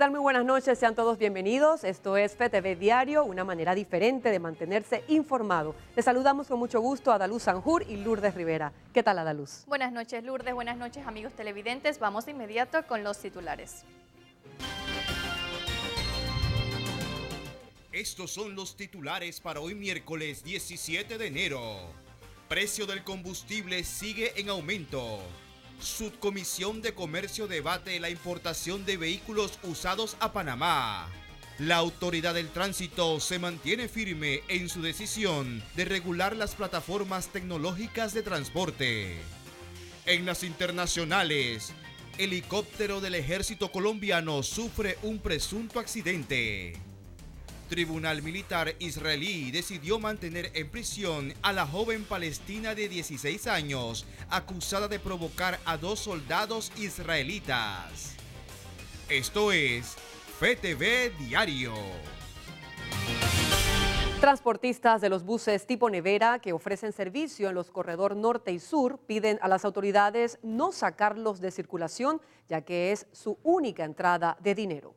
tal? Muy buenas noches, sean todos bienvenidos. Esto es FETV Diario, una manera diferente de mantenerse informado. Les saludamos con mucho gusto a Adaluz Sanjur y Lourdes Rivera. ¿Qué tal, Adaluz? Buenas noches, Lourdes. Buenas noches, amigos televidentes. Vamos de inmediato con los titulares. Estos son los titulares para hoy miércoles 17 de enero. Precio del combustible sigue en aumento. Subcomisión de Comercio debate la importación de vehículos usados a Panamá. La Autoridad del Tránsito se mantiene firme en su decisión de regular las plataformas tecnológicas de transporte. En las internacionales, helicóptero del ejército colombiano sufre un presunto accidente. Tribunal militar israelí decidió mantener en prisión a la joven palestina de 16 años, acusada de provocar a 2 soldados israelitas. Esto es FETV Diario. Transportistas de los buses tipo nevera que ofrecen servicio en los corredor norte y sur piden a las autoridades no sacarlos de circulación, ya que es su única entrada de dinero.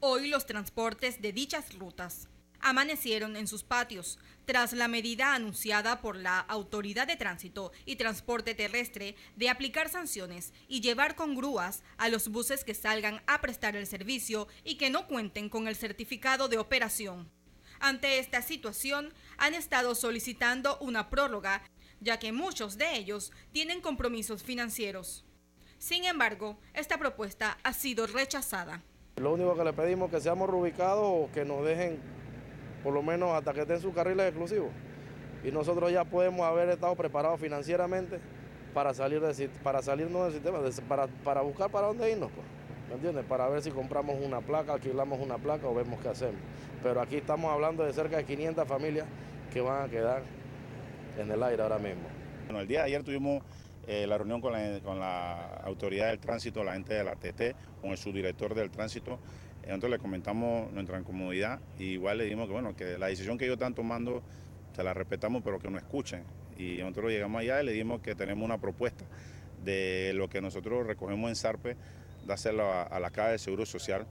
Hoy los transportes de dichas rutas amanecieron en sus patios tras la medida anunciada por la Autoridad de Tránsito y Transporte Terrestre de aplicar sanciones y llevar con grúas a los buses que salgan a prestar el servicio y que no cuenten con el certificado de operación. Ante esta situación, han estado solicitando una prórroga, ya que muchos de ellos tienen compromisos financieros. Sin embargo, esta propuesta ha sido rechazada. Lo único que le pedimos es que seamos reubicados o que nos dejen por lo menos hasta que estén sus carriles exclusivos. Y nosotros ya podemos haber estado preparados financieramente para salirnos del sistema, para buscar para dónde irnos, pues, ¿me entiendes? Para ver si compramos una placa, alquilamos una placa o vemos qué hacemos. Pero aquí estamos hablando de cerca de 500 familias que van a quedar en el aire ahora mismo. Bueno, el día de ayer tuvimos la reunión con la Autoridad del Tránsito, la gente de la TT, con el subdirector del tránsito. Nosotros le comentamos nuestra incomodidad y igual le dijimos que, bueno, que la decisión que ellos están tomando se la respetamos, pero que no escuchen. Y nosotros llegamos allá y le dijimos que tenemos una propuesta de lo que nosotros recogemos en Sarpe, de hacerlo a la Caja de Seguro Social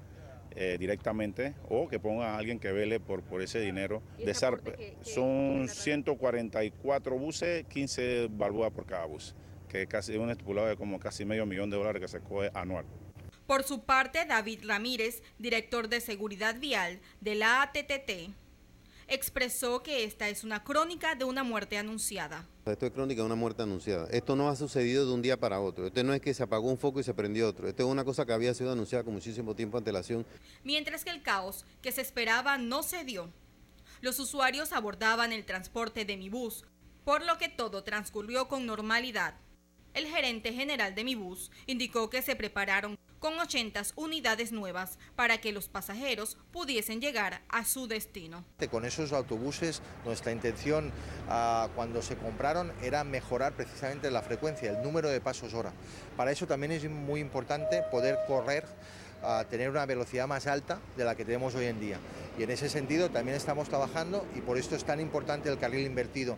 directamente, o que ponga a alguien que vele por ese dinero de Sarpe. Son 144 buses, 15 balboas por cada bus, que casi un estipulado de como casi $500,000 que se coge anual. Por su parte, David Ramírez, director de Seguridad Vial de la ATTT, expresó que esta es una crónica de una muerte anunciada. Esto es crónica de una muerte anunciada. Esto no ha sucedido de un día para otro. Esto no es que se apagó un foco y se prendió otro. Esto es una cosa que había sido anunciada con muchísimo tiempo de antelación. Mientras que el caos que se esperaba no se dio. Los usuarios abordaban el transporte de Mi Bus, por lo que todo transcurrió con normalidad. El gerente general de Mi Bus indicó que se prepararon con 80 unidades nuevas para que los pasajeros pudiesen llegar a su destino. Con esos autobuses, nuestra intención cuando se compraron era mejorar precisamente la frecuencia, el número de pasos hora. Para eso también es muy importante poder correr, tener una velocidad más alta de la que tenemos hoy en día. Y en ese sentido también estamos trabajando y por esto es tan importante el carril invertido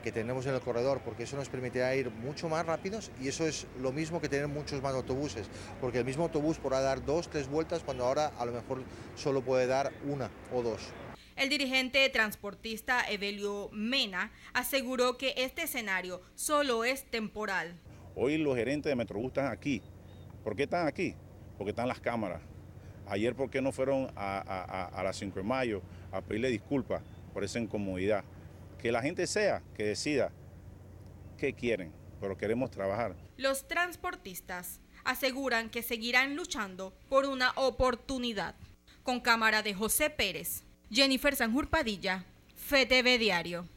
que tenemos en el corredor, porque eso nos permitirá ir mucho más rápidos y eso es lo mismo que tener muchos más autobuses, porque el mismo autobús podrá dar 2 o 3 vueltas cuando ahora a lo mejor solo puede dar 1 o 2. El dirigente transportista Evelio Mena aseguró que este escenario solo es temporal. Hoy los gerentes de Metrobús están aquí. ¿Por qué están aquí? Porque están las cámaras. Ayer, ¿por qué no fueron a las 5 de mayo a pedirle disculpas por esa incomodidad? Que la gente que decida qué quieren, pero queremos trabajar. Los transportistas aseguran que seguirán luchando por una oportunidad. Con cámara de José Pérez, Jennifer Sanjur Padilla, FETV Diario.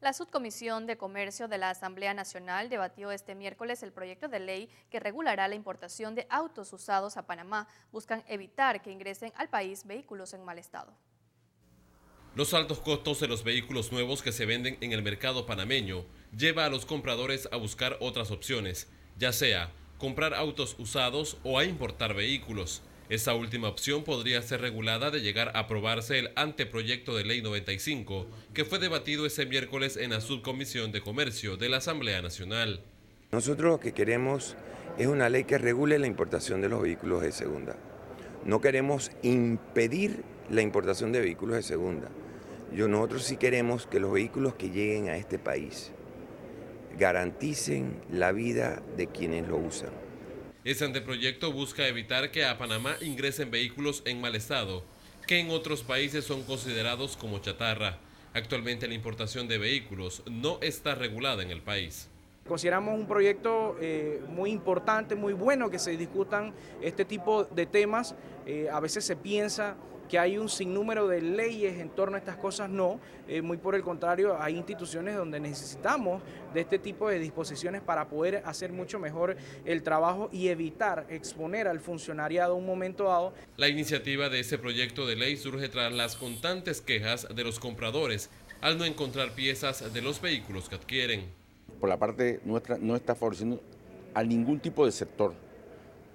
La Subcomisión de Comercio de la Asamblea Nacional debatió este miércoles el proyecto de ley que regulará la importación de autos usados a Panamá. Buscan evitar que ingresen al país vehículos en mal estado. Los altos costos de los vehículos nuevos que se venden en el mercado panameño lleva a los compradores a buscar otras opciones, ya sea comprar autos usados o a importar vehículos. Esta última opción podría ser regulada de llegar a aprobarse el anteproyecto de ley 95, que fue debatido ese miércoles en la Subcomisión de Comercio de la Asamblea Nacional. Nosotros lo que queremos es una ley que regule la importación de los vehículos de segunda. No queremos impedir la importación de vehículos de segunda. Nosotros sí queremos que los vehículos que lleguen a este país garanticen la vida de quienes lo usan. Este anteproyecto busca evitar que a Panamá ingresen vehículos en mal estado, que en otros países son considerados como chatarra. Actualmente la importación de vehículos no está regulada en el país. Consideramos un proyecto muy importante, muy bueno que se discutan este tipo de temas. A veces se piensa que hay un sinnúmero de leyes en torno a estas cosas, no, muy por el contrario, hay instituciones donde necesitamos de este tipo de disposiciones para poder hacer mucho mejor el trabajo y evitar exponer al funcionariado un momento dado. La iniciativa de este proyecto de ley surge tras las constantes quejas de los compradores al no encontrar piezas de los vehículos que adquieren. Por la parte nuestra no está favoreciendo a ningún tipo de sector,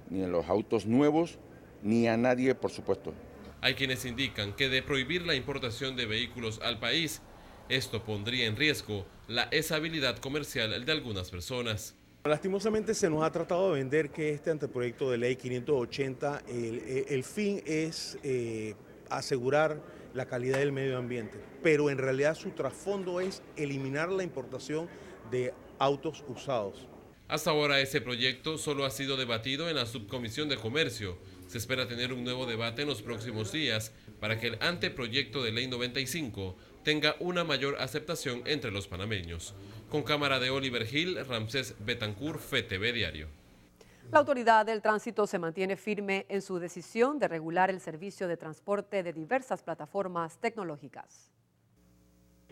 ni a los autos nuevos, ni a nadie, por supuesto. Hay quienes indican que de prohibir la importación de vehículos al país, esto pondría en riesgo la estabilidad comercial de algunas personas. Lastimosamente se nos ha tratado de vender que este anteproyecto de ley 580, el fin es asegurar la calidad del medio ambiente, pero en realidad su trasfondo es eliminar la importación de autos usados. Hasta ahora este proyecto solo ha sido debatido en la Subcomisión de Comercio. Se espera tener un nuevo debate en los próximos días para que el anteproyecto de ley 95 tenga una mayor aceptación entre los panameños. Con cámara de Oliver Gil, Ramsés Betancourt, FTV Diario. La autoridad del tránsito se mantiene firme en su decisión de regular el servicio de transporte de diversas plataformas tecnológicas.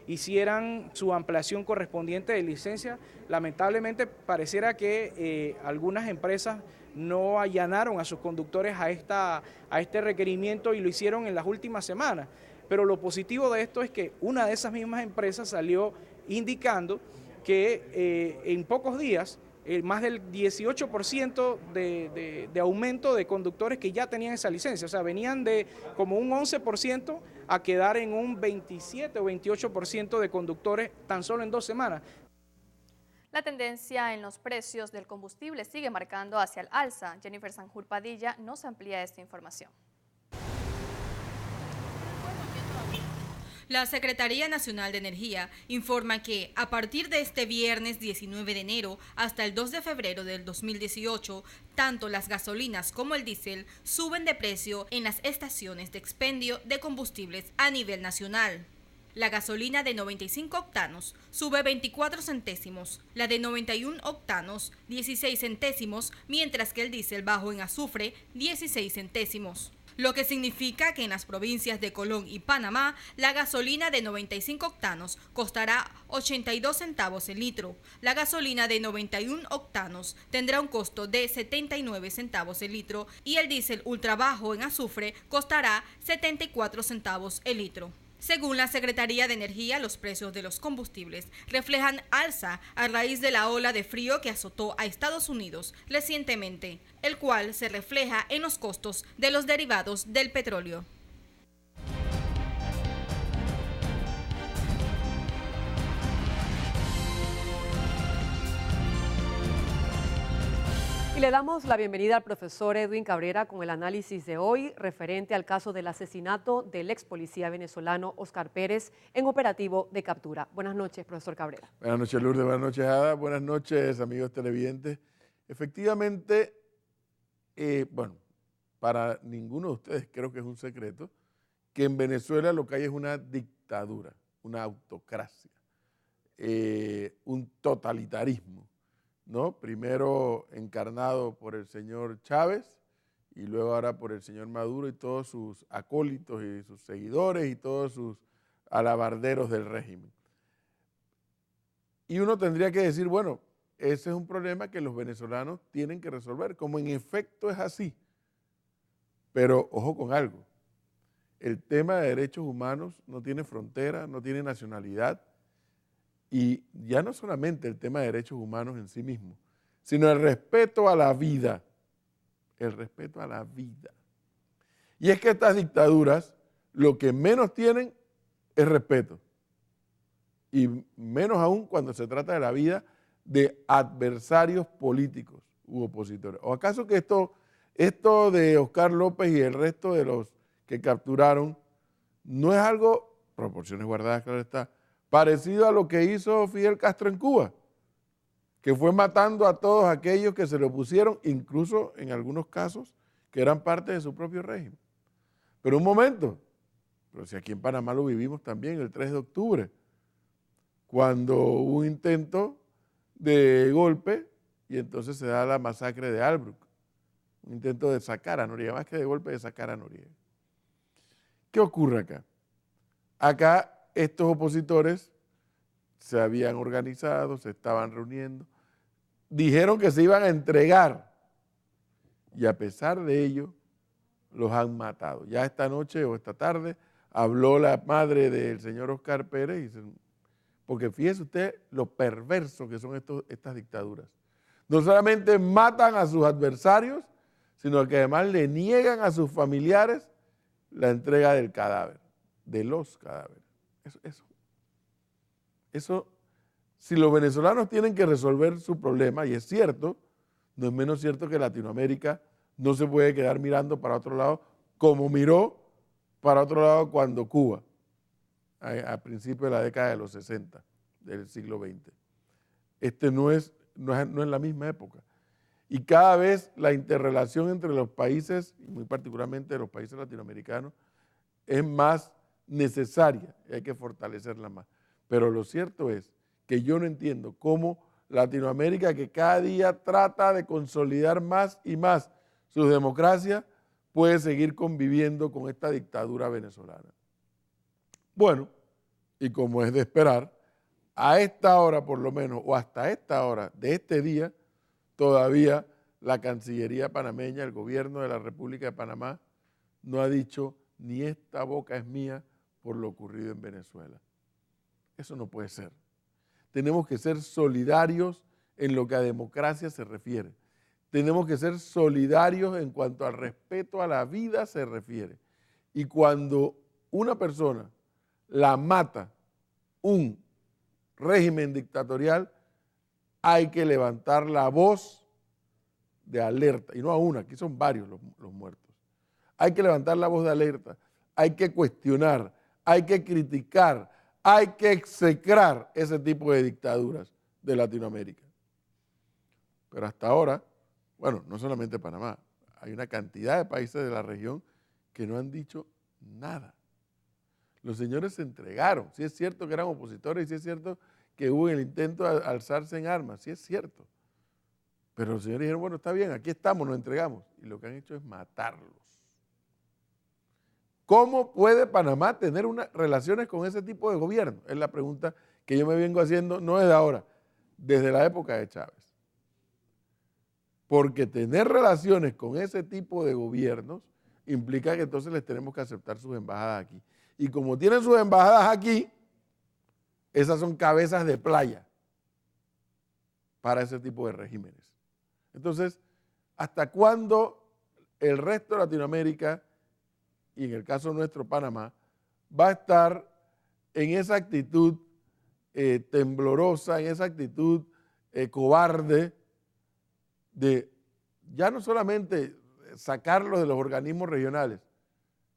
Hicieran su ampliación correspondiente de licencia, lamentablemente pareciera que algunas empresas no allanaron a sus conductores a este requerimiento y lo hicieron en las últimas semanas. Pero lo positivo de esto es que una de esas mismas empresas salió indicando que en pocos días más del 18% de aumento de conductores que ya tenían esa licencia, o sea, venían de como un 11% a quedar en un 27 o 28% de conductores tan solo en 2 semanas. La tendencia en los precios del combustible sigue marcando hacia el alza. Jennifer Sanjur Padilla nos amplía esta información. La Secretaría Nacional de Energía informa que a partir de este viernes 19 de enero hasta el 2 de febrero del 2018, tanto las gasolinas como el diésel suben de precio en las estaciones de expendio de combustibles a nivel nacional. La gasolina de 95 octanos sube 24 centésimos, la de 91 octanos 16 centésimos, mientras que el diésel bajo en azufre 16 centésimos. Lo que significa que en las provincias de Colón y Panamá, la gasolina de 95 octanos costará 82 centavos el litro. La gasolina de 91 octanos tendrá un costo de 79 centavos el litro y el diésel ultra bajo en azufre costará 74 centavos el litro. Según la Secretaría de Energía, los precios de los combustibles reflejan alza a raíz de la ola de frío que azotó a Estados Unidos recientemente, el cual se refleja en los costos de los derivados del petróleo. Le damos la bienvenida al profesor Edwin Cabrera con el análisis de hoy referente al caso del asesinato del ex policía venezolano Oscar Pérez en operativo de captura. Buenas noches, profesor Cabrera. Buenas noches, Lourdes. Buenas noches, Ada. Buenas noches, amigos televidentes. Efectivamente, bueno, para ninguno de ustedes creo que es un secreto que en Venezuela lo que hay es una dictadura, una autocracia, un totalitarismo, ¿no? Primero encarnado por el señor Chávez y luego ahora por el señor Maduro y todos sus acólitos y sus seguidores y todos sus alabarderos del régimen. Y uno tendría que decir, bueno, ese es un problema que los venezolanos tienen que resolver, como en efecto es así. Pero ojo con algo, el tema de derechos humanos no tiene frontera, no tiene nacionalidad, y ya no solamente el tema de derechos humanos en sí mismo, sino el respeto a la vida, el respeto a la vida. Y es que estas dictaduras lo que menos tienen es respeto, y menos aún cuando se trata de la vida de adversarios políticos u opositores. ¿O acaso que esto Esto de Oscar López y el resto de los que capturaron no es algo, proporciones guardadas, claro está, parecido a lo que hizo Fidel Castro en Cuba, que fue matando a todos aquellos que se le opusieron, incluso en algunos casos que eran parte de su propio régimen. Pero un momento, pero si aquí en Panamá lo vivimos también el 3 de octubre, cuando hubo un intento de golpe y entonces se da la masacre de Albrook, un intento de sacar a Noriega, más que de golpe, de sacar a Noriega. ¿Qué ocurre acá? Acá estos opositores se habían organizado, se estaban reuniendo, dijeron que se iban a entregar y a pesar de ello los han matado. Ya esta noche o esta tarde habló la madre del señor Oscar Pérez, porque fíjese usted lo perverso que son estas dictaduras. No solamente matan a sus adversarios, sino que además le niegan a sus familiares la entrega del cadáver, de los cadáveres. Eso, si los venezolanos tienen que resolver su problema, y es cierto, no es menos cierto que Latinoamérica no se puede quedar mirando para otro lado, como miró para otro lado cuando Cuba, a principios de la década de los 60 del siglo XX. No es la misma época. Y cada vez la interrelación entre los países, y muy particularmente los países latinoamericanos, es más necesaria y hay que fortalecerla más. Pero lo cierto es que yo no entiendo cómo Latinoamérica, que cada día trata de consolidar más y más su democracia, puede seguir conviviendo con esta dictadura venezolana. Bueno, y como es de esperar, a esta hora por lo menos, o hasta esta hora de este día, todavía la Cancillería panameña, el gobierno de la República de Panamá, no ha dicho ni esta boca es mía por lo ocurrido en Venezuela. Eso no puede ser. Tenemos que ser solidarios en lo que a democracia se refiere. Tenemos que ser solidarios en cuanto al respeto a la vida se refiere. Y cuando una persona la mata un régimen dictatorial, hay que levantar la voz de alerta. Y no a una, aquí son varios los muertos. Hay que levantar la voz de alerta, hay que cuestionar, hay que criticar, hay que execrar ese tipo de dictaduras de Latinoamérica. Pero hasta ahora, bueno, no solamente Panamá, hay una cantidad de países de la región que no han dicho nada. Los señores se entregaron, sí es cierto que eran opositores y sí es cierto que hubo el intento de alzarse en armas, sí es cierto. Pero los señores dijeron, bueno, está bien, aquí estamos, nos entregamos. Y lo que han hecho es matarlos. ¿Cómo puede Panamá tener relaciones con ese tipo de gobierno? Es la pregunta que yo me vengo haciendo, no desde ahora, desde la época de Chávez. Porque tener relaciones con ese tipo de gobiernos implica que entonces les tenemos que aceptar sus embajadas aquí. Y como tienen sus embajadas aquí, esas son cabezas de playa para ese tipo de regímenes. Entonces, ¿hasta cuándo el resto de Latinoamérica, y en el caso nuestro Panamá, va a estar en esa actitud temblorosa, en esa actitud cobarde de ya no solamente sacarlos de los organismos regionales?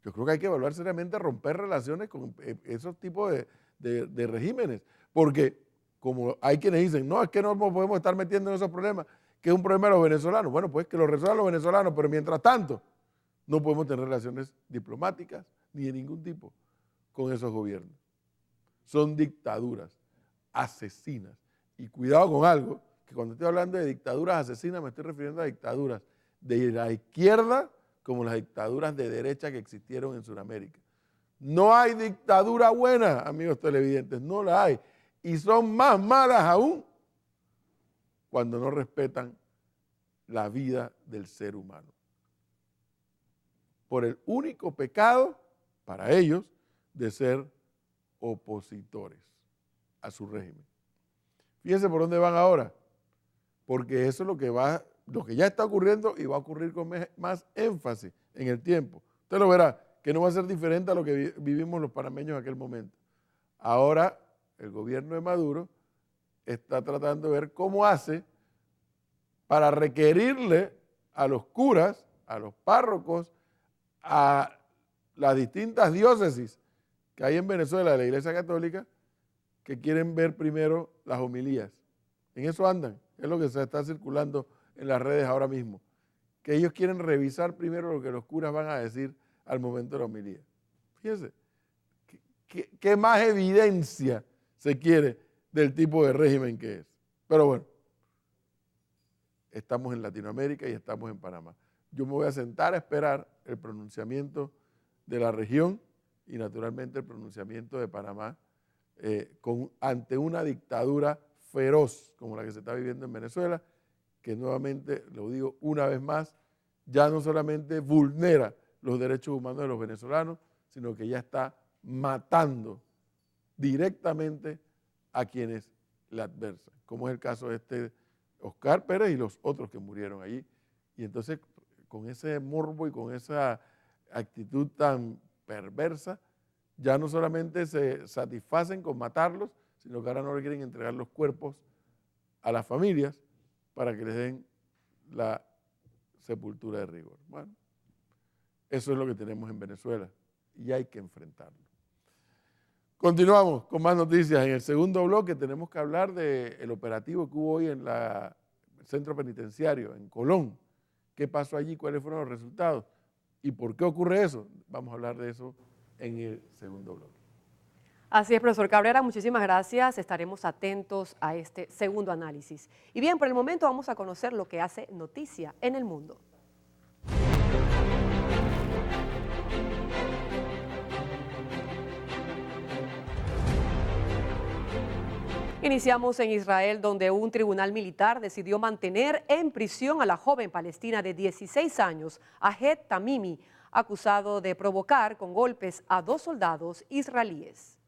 Yo creo que hay que evaluar seriamente romper relaciones con esos tipos de regímenes, porque como hay quienes dicen, no, es que no podemos estar metiendo en esos problemas, que es un problema de los venezolanos. Bueno, pues que lo resuelvan los venezolanos, pero mientras tanto no podemos tener relaciones diplomáticas ni de ningún tipo con esos gobiernos. Son dictaduras asesinas. Y cuidado con algo, que cuando estoy hablando de dictaduras asesinas me estoy refiriendo a dictaduras de la izquierda como las dictaduras de derecha que existieron en Sudamérica. No hay dictadura buena, amigos televidentes, no la hay. Y son más malas aún cuando no respetan la vida del ser humano. Por el único pecado, para ellos, de ser opositores a su régimen. Fíjense por dónde van ahora, porque eso es lo que ya está ocurriendo y va a ocurrir con más énfasis en el tiempo. Usted lo verá, que no va a ser diferente a lo que vivimos los panameños en aquel momento. Ahora el gobierno de Maduro está tratando de ver cómo hace para requerirle a los curas a los párrocos, a las distintas diócesis que hay en Venezuela de la Iglesia Católica, que quieren ver primero las homilías. En eso andan, es lo que se está circulando en las redes ahora mismo, que ellos quieren revisar primero lo que los curas van a decir al momento de la homilía. Fíjense, ¿qué más evidencia se quiere del tipo de régimen que es? Pero bueno, estamos en Latinoamérica y estamos en Panamá. Yo me voy a sentar a esperar el pronunciamiento de la región y naturalmente el pronunciamiento de Panamá ante una dictadura feroz como la que se está viviendo en Venezuela, que nuevamente, lo digo una vez más, ya no solamente vulnera los derechos humanos de los venezolanos, sino que ya está matando directamente a quienes le adversan, como es el caso de este Oscar Pérez y los otros que murieron allí. Y entonces, con ese morbo y con esa actitud tan perversa, ya no solamente se satisfacen con matarlos, sino que ahora no le quieren entregar los cuerpos a las familias para que les den la sepultura de rigor. Bueno, eso es lo que tenemos en Venezuela y hay que enfrentarlo. Continuamos con más noticias. En el segundo bloque tenemos que hablar del operativo que hubo hoy en el centro penitenciario, en Colón. ¿Qué pasó allí? ¿Cuáles fueron los resultados? ¿Y por qué ocurre eso? Vamos a hablar de eso en el segundo bloque. Así es, profesor Cabrera, muchísimas gracias. Estaremos atentos a este segundo análisis. Y bien, por el momento vamos a conocer lo que hace noticia en el mundo. Iniciamos en Israel, donde un tribunal militar decidió mantener en prisión a la joven palestina de 16 años, Ahed Tamimi, acusado de provocar con golpes a 2 soldados israelíes.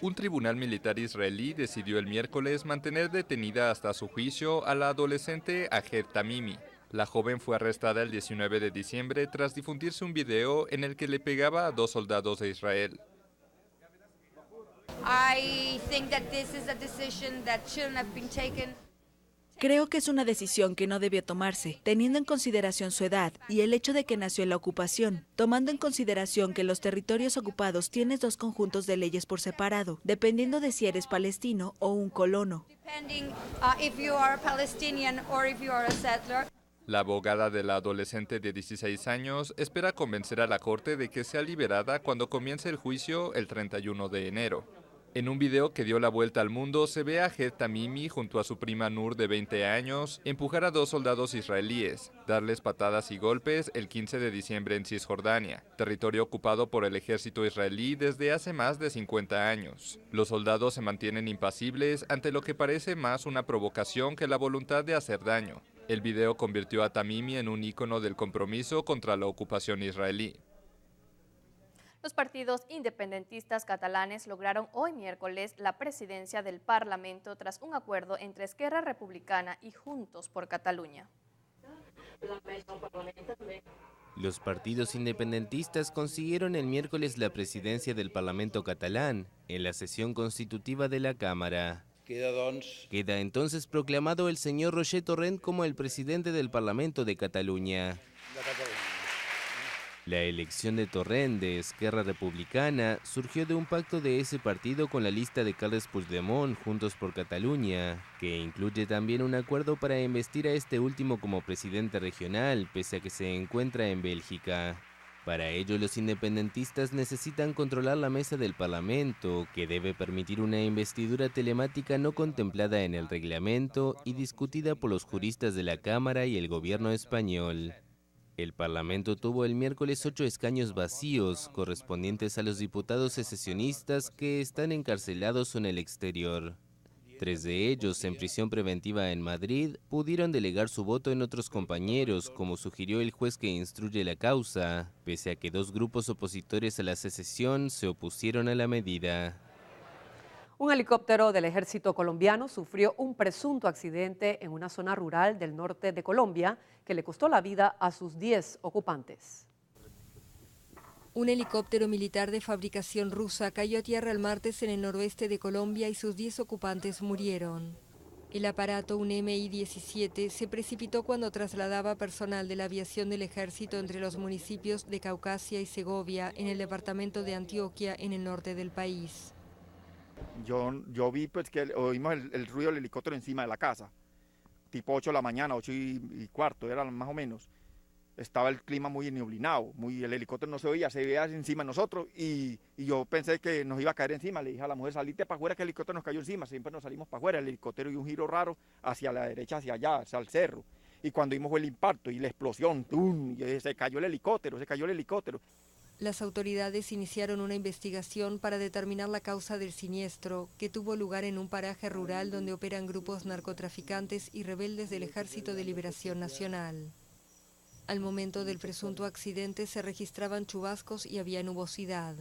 Un tribunal militar israelí decidió el miércoles mantener detenida hasta su juicio a la adolescente Ahed Tamimi. La joven fue arrestada el 19 de diciembre tras difundirse un video en el que le pegaba a 2 soldados de Israel. Creo que es una decisión que no debió tomarse, teniendo en consideración su edad y el hecho de que nació en la ocupación, tomando en consideración que los territorios ocupados tienes 2 conjuntos de leyes por separado, dependiendo de si eres palestino o un colono. La abogada de la adolescente de 16 años espera convencer a la corte de que sea liberada cuando comience el juicio el 31 de enero. En un video que dio la vuelta al mundo se ve a Ahed Tamimi junto a su prima Nur de 20 años empujar a 2 soldados israelíes, darles patadas y golpes el 15 de diciembre en Cisjordania, territorio ocupado por el ejército israelí desde hace más de 50 años. Los soldados se mantienen impasibles ante lo que parece más una provocación que la voluntad de hacer daño. El video convirtió a Tamimi en un ícono del compromiso contra la ocupación israelí. Los partidos independentistas catalanes lograron hoy miércoles la presidencia del Parlamento tras un acuerdo entre Esquerra Republicana y Juntos por Cataluña. Los partidos independentistas consiguieron el miércoles la presidencia del Parlamento catalán en la sesión constitutiva de la Cámara. Queda entonces proclamado el señor Roger Torrent como el presidente del Parlamento de Cataluña. La elección de Torrent de Esquerra Republicana surgió de un pacto de ese partido con la lista de Carles Puigdemont, Juntos por Cataluña, que incluye también un acuerdo para investir a este último como presidente regional, pese a que se encuentra en Bélgica. Para ello, los independentistas necesitan controlar la mesa del Parlamento, que debe permitir una investidura telemática no contemplada en el reglamento y discutida por los juristas de la Cámara y el gobierno español. El Parlamento tuvo el miércoles 8 escaños vacíos, correspondientes a los diputados secesionistas que están encarcelados en el exterior. 3 de ellos, en prisión preventiva en Madrid, pudieron delegar su voto en otros compañeros, como sugirió el juez que instruye la causa, pese a que 2 grupos opositores a la secesión se opusieron a la medida. Un helicóptero del ejército colombiano sufrió un presunto accidente en una zona rural del norte de Colombia que le costó la vida a sus 10 ocupantes. Un helicóptero militar de fabricación rusa cayó a tierra el martes en el noroeste de Colombia y sus 10 ocupantes murieron. El aparato, un Mi-17, se precipitó cuando trasladaba personal de la aviación del ejército entre los municipios de Caucasia y Segovia, en el departamento de Antioquia, en el norte del país. Yo vi pues que oímos el ruido del helicóptero encima de la casa, tipo 8 de la mañana, 8:15, era más o menos. Estaba el clima muy ennublinado, el helicóptero no se veía encima de nosotros y yo pensé que nos iba a caer encima. Le dije a la mujer, salite para afuera que el helicóptero nos cayó encima. Siempre nos salimos para afuera, el helicóptero dio un giro raro hacia la derecha, hacia allá, hacia el cerro. Y cuando vimos fue el impacto y la explosión, ¡tum! Y se cayó el helicóptero. Las autoridades iniciaron una investigación para determinar la causa del siniestro, que tuvo lugar en un paraje rural donde operan grupos narcotraficantes y rebeldes del Ejército de Liberación Nacional. Al momento del presunto accidente se registraban chubascos y había nubosidad.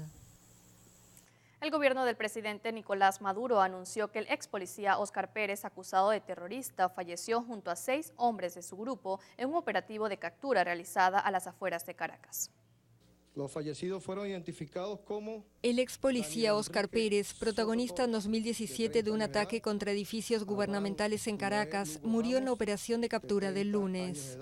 El gobierno del presidente Nicolás Maduro anunció que el ex policía Óscar Pérez, acusado de terrorista, falleció junto a 6 hombres de su grupo en un operativo de captura realizada a las afueras de Caracas. Los fallecidos fueron identificados como... El ex policía Óscar Pérez, protagonista en 2017 de un ataque contra edificios gubernamentales en Caracas, murió en la operación de captura del lunes.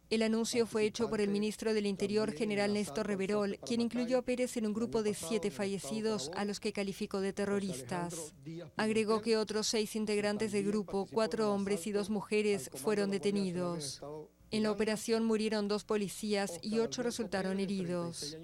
El anuncio fue hecho por el ministro del Interior, general Néstor Reverol, quien incluyó a Pérez en un grupo de 7 fallecidos a los que calificó de terroristas. Agregó que otros 6 integrantes del grupo, 4 hombres y 2 mujeres, fueron detenidos. En la operación murieron 2 policías y 8 resultaron heridos.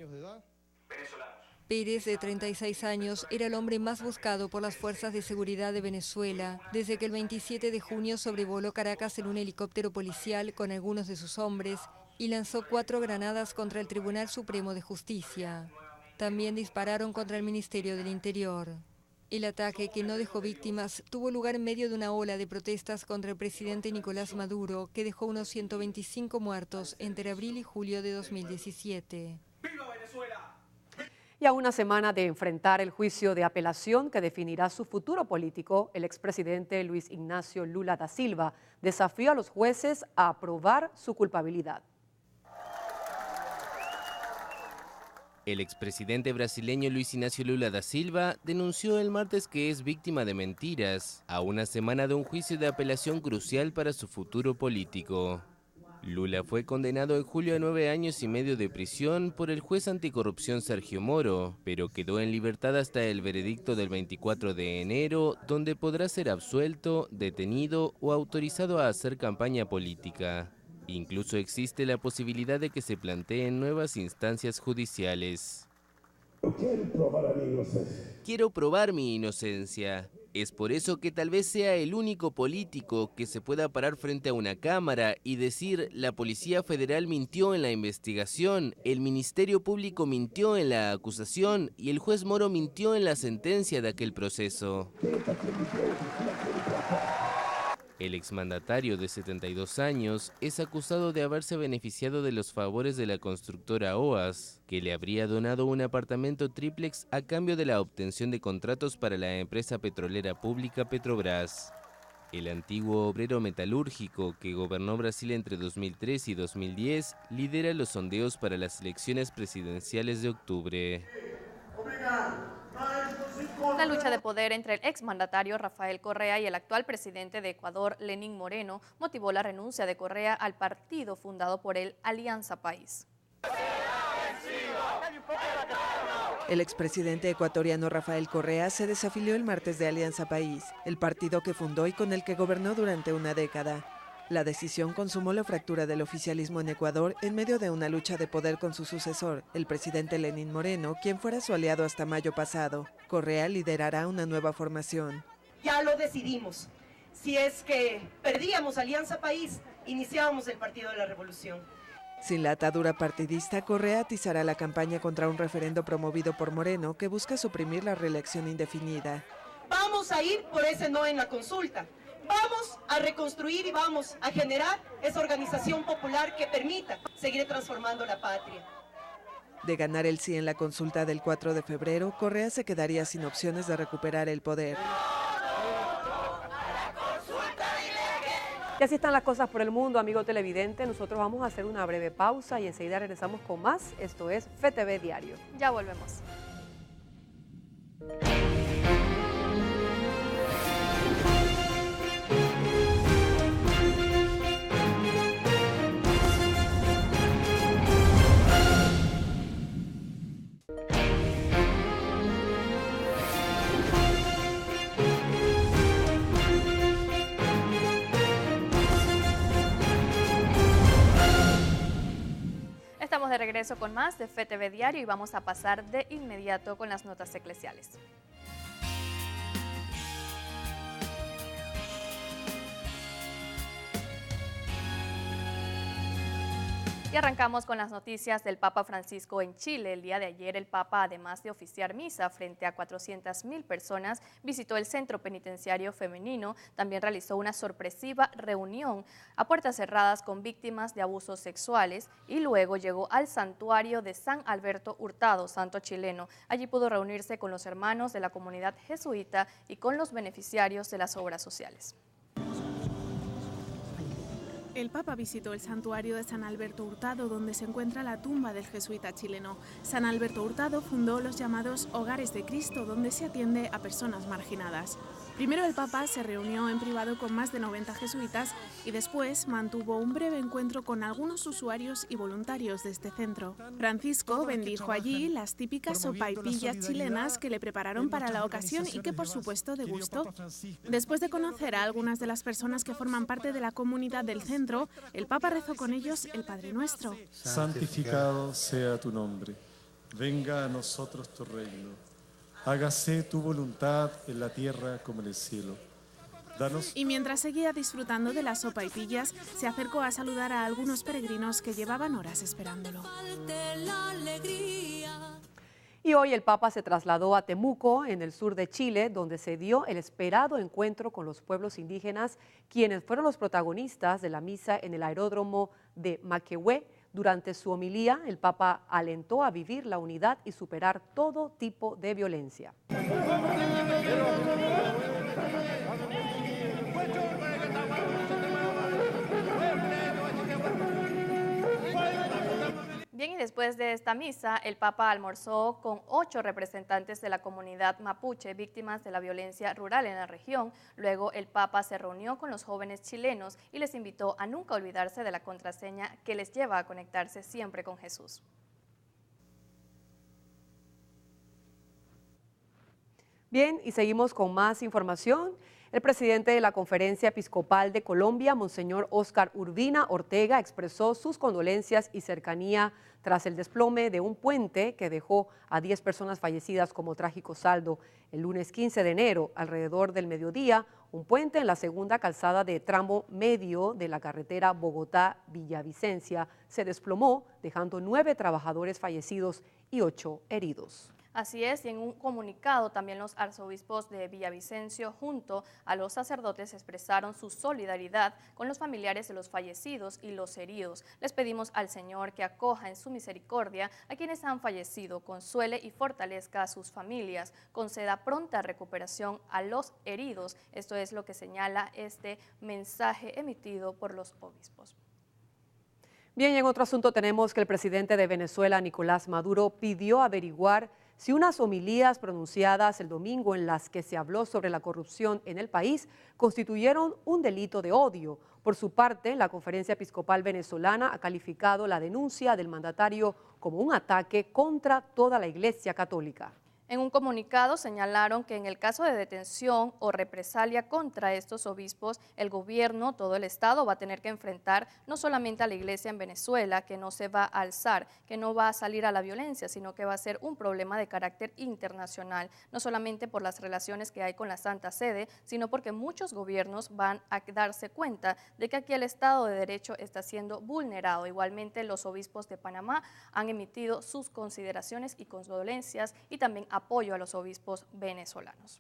Pérez, de 36 años, era el hombre más buscado por las fuerzas de seguridad de Venezuela desde que el 27 de junio sobrevoló Caracas en un helicóptero policial con algunos de sus hombres y lanzó 4 granadas contra el Tribunal Supremo de Justicia. También dispararon contra el Ministerio del Interior. El ataque, que no dejó víctimas, tuvo lugar en medio de una ola de protestas contra el presidente Nicolás Maduro, que dejó unos 125 muertos entre abril y julio de 2017. ¡Viva Venezuela! Y a una semana de enfrentar el juicio de apelación que definirá su futuro político, el expresidente Luis Ignacio Lula da Silva desafió a los jueces a probar su culpabilidad. El expresidente brasileño Luis Ignacio Lula da Silva denunció el martes que es víctima de mentiras, a una semana de un juicio de apelación crucial para su futuro político. Lula fue condenado en julio a 9 años y medio de prisión por el juez anticorrupción Sergio Moro, pero quedó en libertad hasta el veredicto del 24 de enero, donde podrá ser absuelto, detenido o autorizado a hacer campaña política. Incluso existe la posibilidad de que se planteen nuevas instancias judiciales. Quiero probar mi inocencia. Es por eso que tal vez sea el único político que se pueda parar frente a una cámara y decir: la Policía Federal mintió en la investigación, el Ministerio Público mintió en la acusación y el juez Moro mintió en la sentencia de aquel proceso. El exmandatario de 72 años es acusado de haberse beneficiado de los favores de la constructora OAS, que le habría donado un apartamento triplex a cambio de la obtención de contratos para la empresa petrolera pública Petrobras. El antiguo obrero metalúrgico que gobernó Brasil entre 2003 y 2010 lidera los sondeos para las elecciones presidenciales de octubre. La lucha de poder entre el exmandatario Rafael Correa y el actual presidente de Ecuador, Lenín Moreno, motivó la renuncia de Correa al partido fundado por él, Alianza País. El expresidente ecuatoriano Rafael Correa se desafilió el martes de Alianza País, el partido que fundó y con el que gobernó durante una década. La decisión consumó la fractura del oficialismo en Ecuador en medio de una lucha de poder con su sucesor, el presidente Lenín Moreno, quien fuera su aliado hasta mayo pasado. Correa liderará una nueva formación. Ya lo decidimos. Si es que perdíamos Alianza País, iniciábamos el Partido de la Revolución. Sin la atadura partidista, Correa atizará la campaña contra un referendo promovido por Moreno que busca suprimir la reelección indefinida. Vamos a ir por ese no en la consulta. Vamos a reconstruir y vamos a generar esa organización popular que permita seguir transformando la patria. De ganar el sí en la consulta del 4 de febrero, Correa se quedaría sin opciones de recuperar el poder. Y así están las cosas por el mundo, amigo televidente. Nosotros vamos a hacer una breve pausa y enseguida regresamos con más. Esto es FTV Diario. Ya volvemos. regreso con más de FETV Diario y vamos a pasar de inmediato con las notas eclesiales. Y arrancamos con las noticias del Papa Francisco en Chile. El día de ayer el Papa, además de oficiar misa frente a 400.000 personas, visitó el centro penitenciario femenino. También realizó una sorpresiva reunión a puertas cerradas con víctimas de abusos sexuales y luego llegó al santuario de San Alberto Hurtado, santo chileno. Allí pudo reunirse con los hermanos de la comunidad jesuita y con los beneficiarios de las obras sociales. El Papa visitó el santuario de San Alberto Hurtado, donde se encuentra la tumba del jesuita chileno. San Alberto Hurtado fundó los llamados Hogares de Cristo, donde se atiende a personas marginadas. Primero el Papa se reunió en privado con más de 90 jesuitas y después mantuvo un breve encuentro con algunos usuarios y voluntarios de este centro. Francisco bendijo allí las típicas sopaipillas chilenas que le prepararon para la ocasión y que por supuesto degustó. Después de conocer a algunas de las personas que forman parte de la comunidad del centro, el Papa rezó con ellos el Padre Nuestro. Santificado sea tu nombre, venga a nosotros tu reino. Hágase tu voluntad en la tierra como en el cielo. Danos... Y mientras seguía disfrutando de las sopaipillas, se acercó a saludar a algunos peregrinos que llevaban horas esperándolo. Y hoy el Papa se trasladó a Temuco, en el sur de Chile, donde se dio el esperado encuentro con los pueblos indígenas, quienes fueron los protagonistas de la misa en el aeródromo de Maquehue. Durante su homilía, el Papa alentó a vivir la unidad y superar todo tipo de violencia. Bien, y después de esta misa, el Papa almorzó con 8 representantes de la comunidad mapuche víctimas de la violencia rural en la región. Luego, el Papa se reunió con los jóvenes chilenos y les invitó a nunca olvidarse de la contraseña que les lleva a conectarse siempre con Jesús. Bien, y seguimos con más información. El presidente de la Conferencia Episcopal de Colombia, Monseñor Óscar Urbina Ortega, expresó sus condolencias y cercanía tras el desplome de un puente que dejó a 10 personas fallecidas como trágico saldo. El lunes 15 de enero, alrededor del mediodía, un puente en la segunda calzada de tramo medio de la carretera Bogotá-Villavicencia se desplomó, dejando 9 trabajadores fallecidos y 8 heridos. Así es, y en un comunicado también los arzobispos de Villavicencio junto a los sacerdotes expresaron su solidaridad con los familiares de los fallecidos y los heridos. Les pedimos al Señor que acoja en su misericordia a quienes han fallecido, consuele y fortalezca a sus familias, conceda pronta recuperación a los heridos. Esto es lo que señala este mensaje emitido por los obispos. Bien, y en otro asunto tenemos que el presidente de Venezuela, Nicolás Maduro, pidió averiguar si unas homilías pronunciadas el domingo en las que se habló sobre la corrupción en el país constituyeron un delito de odio. Por su parte, la Conferencia Episcopal Venezolana ha calificado la denuncia del mandatario como un ataque contra toda la Iglesia Católica. En un comunicado señalaron que en el caso de detención o represalia contra estos obispos, el gobierno, todo el Estado va a tener que enfrentar no solamente a la Iglesia en Venezuela, que no se va a alzar, que no va a salir a la violencia, sino que va a ser un problema de carácter internacional, no solamente por las relaciones que hay con la Santa Sede, sino porque muchos gobiernos van a darse cuenta de que aquí el Estado de Derecho está siendo vulnerado. Igualmente, los obispos de Panamá han emitido sus consideraciones y condolencias y también apoyo a los obispos venezolanos.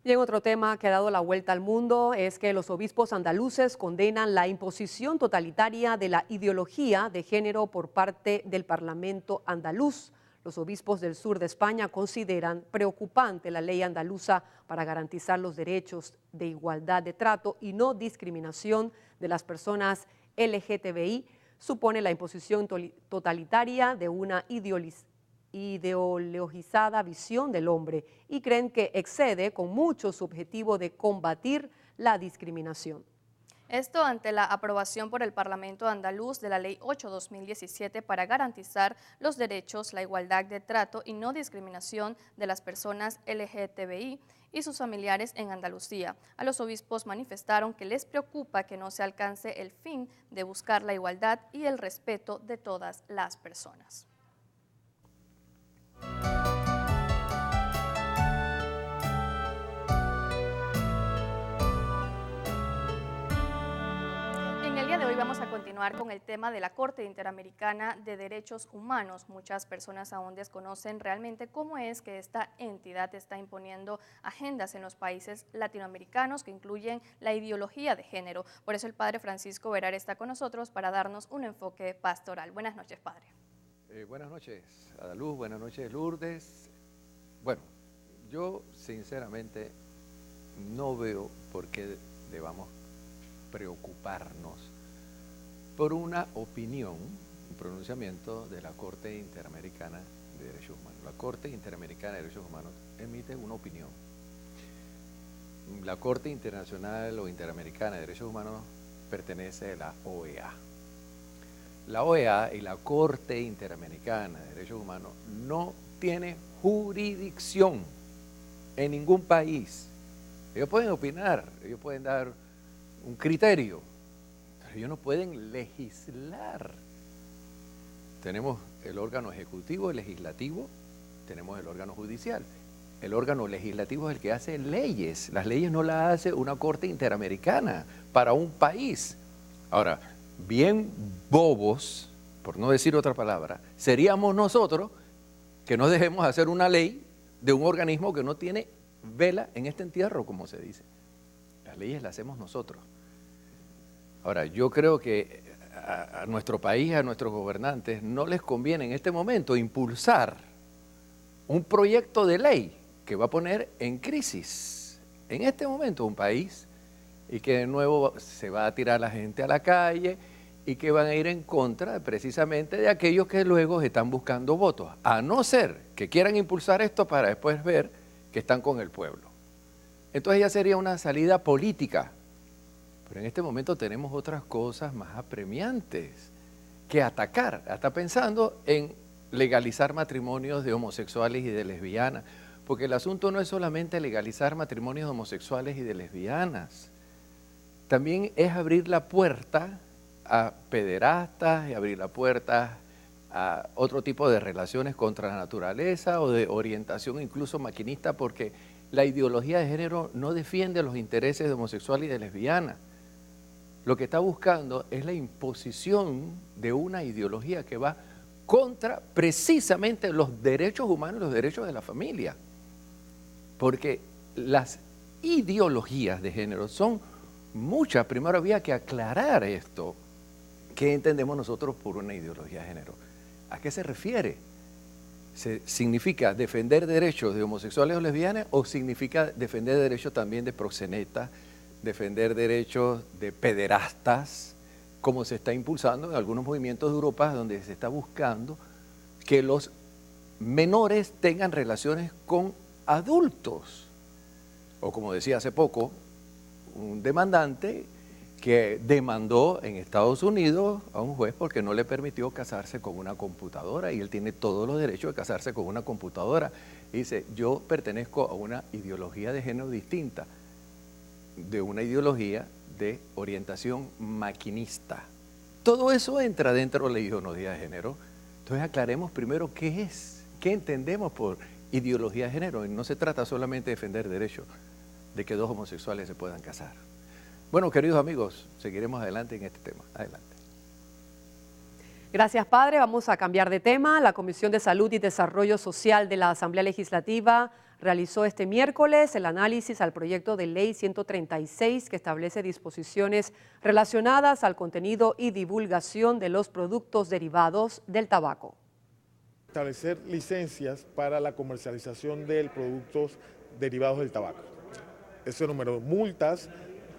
Y en otro tema que ha dado la vuelta al mundo es que los obispos andaluces condenan la imposición totalitaria de la ideología de género por parte del Parlamento andaluz. Los obispos del sur de España consideran preocupante la ley andaluza para garantizar los derechos de igualdad de trato y no discriminación de las personas LGTBI. Supone la imposición totalitaria de una ideologizada visión del hombre y creen que excede con mucho su objetivo de combatir la discriminación. Esto ante la aprobación por el Parlamento andaluz de la Ley 8/2017 para garantizar los derechos, la igualdad de trato y no discriminación de las personas LGTBI y sus familiares en Andalucía. A los obispos manifestaron que les preocupa que no se alcance el fin de buscar la igualdad y el respeto de todas las personas. De hoy vamos a continuar con el tema de la Corte Interamericana de Derechos Humanos. Muchas personas aún desconocen realmente cómo es que esta entidad está imponiendo agendas en los países latinoamericanos que incluyen la ideología de género. Por eso el padre Francisco Verar está con nosotros para darnos un enfoque pastoral. Buenas noches, padre. Buenas noches, Adaluz. Buenas noches, Lourdes. Bueno, yo sinceramente no veo por qué debamos preocuparnos por una opinión, un pronunciamiento de la Corte Interamericana de Derechos Humanos. La Corte Interamericana de Derechos Humanos emite una opinión. La Corte Internacional o Interamericana de Derechos Humanos pertenece a la OEA. La OEA y la Corte Interamericana de Derechos Humanos no tiene jurisdicción en ningún país. Ellos pueden opinar, ellos pueden dar un criterio, pero ellos no pueden legislar. Tenemos el órgano ejecutivo, el legislativo, tenemos el órgano judicial. El órgano legislativo es el que hace leyes. Las leyes no las hace una corte interamericana para un país. Ahora, bien bobos, por no decir otra palabra, seríamos nosotros que no dejemos hacer una ley de un organismo que no tiene vela en este entierro, como se dice. Las leyes las hacemos nosotros. Ahora, yo creo que a nuestro país, a nuestros gobernantes, no les conviene en este momento impulsar un proyecto de ley que va a poner en crisis en este momento un país y que de nuevo se va a tirar la gente a la calle y que van a ir en contra precisamente de aquellos que luego están buscando votos, a no ser que quieran impulsar esto para después ver que están con el pueblo. Entonces ya sería una salida política. Pero en este momento tenemos otras cosas más apremiantes que atacar. Está pensando en legalizar matrimonios de homosexuales y de lesbianas, porque el asunto no es solamente legalizar matrimonios de homosexuales y de lesbianas, también es abrir la puerta a pederastas y abrir la puerta a otro tipo de relaciones contra la naturaleza o de orientación incluso maquinista, porque la ideología de género no defiende los intereses de homosexuales y de lesbianas. Lo que está buscando es la imposición de una ideología que va contra precisamente los derechos humanos y los derechos de la familia. Porque las ideologías de género son muchas. Primero había que aclarar esto. ¿Qué entendemos nosotros por una ideología de género? ¿A qué se refiere? ¿Significa defender derechos de homosexuales o lesbianas o significa defender derechos también de proxenetas, defender derechos de pederastas, como se está impulsando en algunos movimientos de Europa donde se está buscando que los menores tengan relaciones con adultos? O como decía hace poco, un demandante que demandó en Estados Unidos a un juez porque no le permitió casarse con una computadora y él tiene todos los derechos de casarse con una computadora. Y dice, yo pertenezco a una ideología de género distinta, de una ideología de orientación maquinista. Todo eso entra dentro de la ideología de género. Entonces aclaremos primero qué es, qué entendemos por ideología de género. Y no se trata solamente de defender derechos de que dos homosexuales se puedan casar. Bueno, queridos amigos, seguiremos adelante en este tema. Adelante. Gracias, padre. Vamos a cambiar de tema. La Comisión de Salud y Desarrollo Social de la Asamblea Legislativa realizó este miércoles el análisis al proyecto de ley 136 que establece disposiciones relacionadas al contenido y divulgación de los productos derivados del tabaco. Establecer licencias para la comercialización de productos derivados del tabaco. Ese número, multas